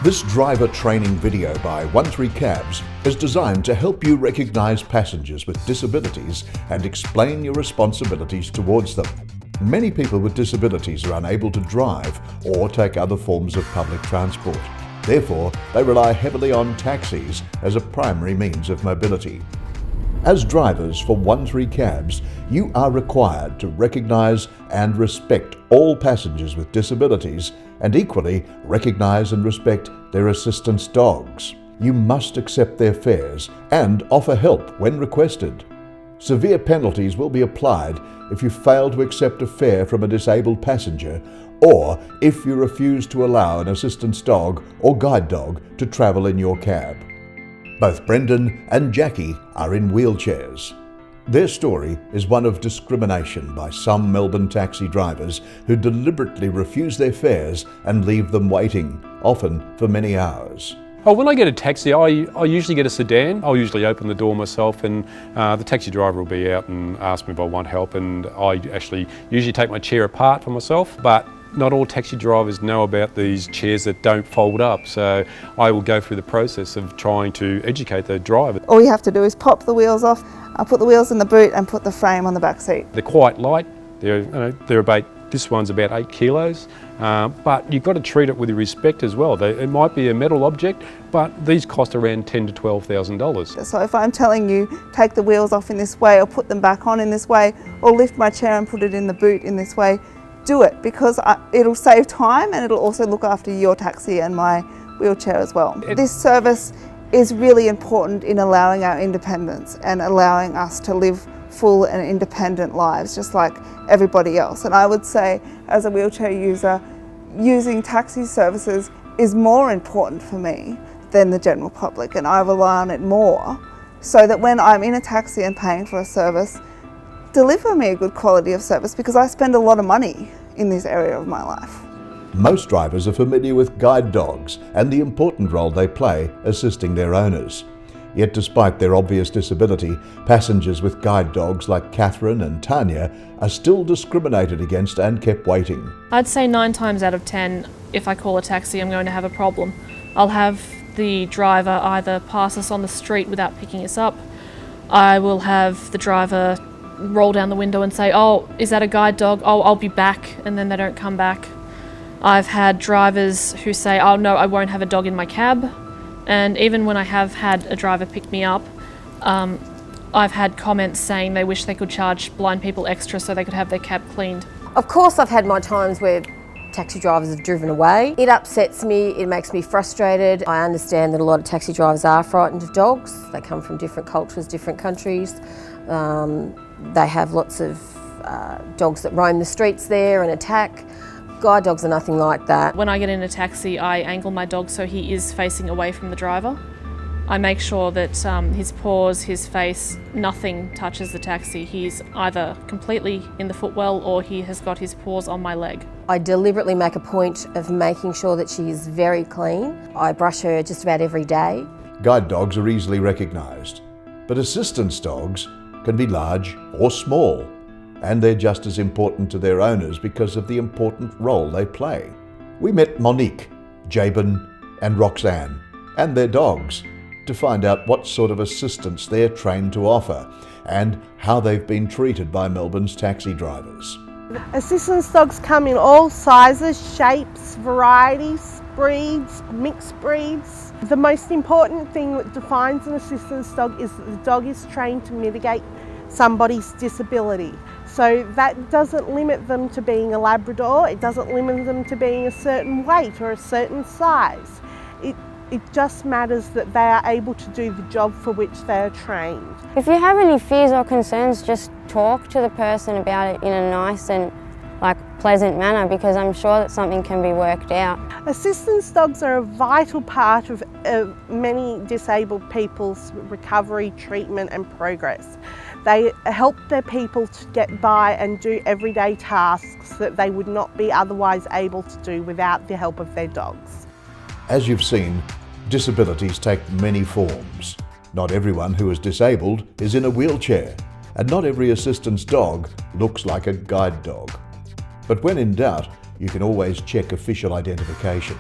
This driver training video by 13Cabs is designed to help you recognise passengers with disabilities and explain your responsibilities towards them. Many people with disabilities are unable to drive or take other forms of public transport. Therefore, they rely heavily on taxis as a primary means of mobility. As drivers for 13Cabs, you are required to recognise and respect all passengers with disabilities and equally recognise and respect their assistance dogs. You must accept their fares and offer help when requested. Severe penalties will be applied if you fail to accept a fare from a disabled passenger or if you refuse to allow an assistance dog or guide dog to travel in your cab. Both Brendan and Jackie are in wheelchairs. Their story is one of discrimination by some Melbourne taxi drivers who deliberately refuse their fares and leave them waiting, often for many hours. Oh, when I get a taxi, I usually get a sedan. I'll usually open the door myself and the taxi driver will be out and ask me if I want help, and I actually usually take my chair apart for myself, but not all taxi drivers know about these chairs that don't fold up, so I will go through the process of trying to educate the driver. All you have to do is pop the wheels off, put the wheels in the boot and put the frame on the back seat. They're quite light, they're about, this one's about 8 kilos, but you've got to treat it with respect as well. It might be a metal object, but these cost around $10,000 to $12,000. So if I'm telling you, take the wheels off in this way or put them back on in this way or lift my chair and put it in the boot in this way, do it, because it'll save time and it'll also look after your taxi and my wheelchair as well. This service is really important in allowing our independence and allowing us to live full and independent lives just like everybody else. And I would say, as a wheelchair user, using taxi services is more important for me than the general public, and I rely on it more so that when I'm in a taxi and paying for a service, deliver me a good quality of service, because I spend a lot of money in this area of my life. Most drivers are familiar with guide dogs and the important role they play assisting their owners. Yet despite their obvious disability, passengers with guide dogs like Catherine and Tanya are still discriminated against and kept waiting. I'd say 9 times out of 10, if I call a taxi, I'm going to have a problem. I'll have the driver either pass us on the street without picking us up. I will have the driver roll down the window and say, "Oh, is that a guide dog? Oh, I'll be back," and then they don't come back. I've had drivers who say, "Oh no, I won't have a dog in my cab." And even when I have had a driver pick me up, I've had comments saying they wish they could charge blind people extra so they could have their cab cleaned. Of course, I've had my times where taxi drivers have driven away. It upsets me, it makes me frustrated. I understand that a lot of taxi drivers are frightened of dogs. They come from different cultures, different countries. They have lots of dogs that roam the streets there and attack. Guide dogs are nothing like that. When I get in a taxi, I angle my dog so he is facing away from the driver. I make sure that his paws, his face, nothing touches the taxi. He's either completely in the footwell or he has got his paws on my leg. I deliberately make a point of making sure that she is very clean. I brush her just about every day. Guide dogs are easily recognised, but assistance dogs can be large or small, and they're just as important to their owners because of the important role they play. We met Monique, Jabin and Roxanne and their dogs to find out what sort of assistance they're trained to offer and how they've been treated by Melbourne's taxi drivers. Assistance dogs come in all sizes, shapes, varieties, breeds, mixed breeds. The most important thing that defines an assistance dog is that the dog is trained to mitigate somebody's disability. So that doesn't limit them to being a Labrador, it doesn't limit them to being a certain weight or a certain size. It just matters that they are able to do the job for which they are trained. If you have any fears or concerns, just talk to the person about it in a nice and pleasant manner, because I'm sure that something can be worked out. Assistance dogs are a vital part of many disabled people's recovery, treatment and progress. They help their people to get by and do everyday tasks that they would not be otherwise able to do without the help of their dogs. As you've seen, disabilities take many forms. Not everyone who is disabled is in a wheelchair, and not every assistance dog looks like a guide dog. But when in doubt, you can always check official identification.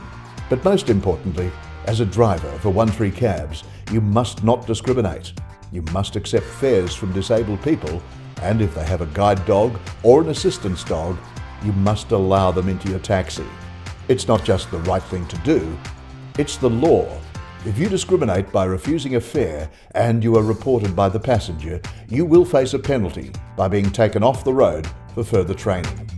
But most importantly, as a driver for 13 Cabs, you must not discriminate. You must accept fares from disabled people, and if they have a guide dog or an assistance dog, you must allow them into your taxi. It's not just the right thing to do, it's the law. If you discriminate by refusing a fare and you are reported by the passenger, you will face a penalty by being taken off the road for further training.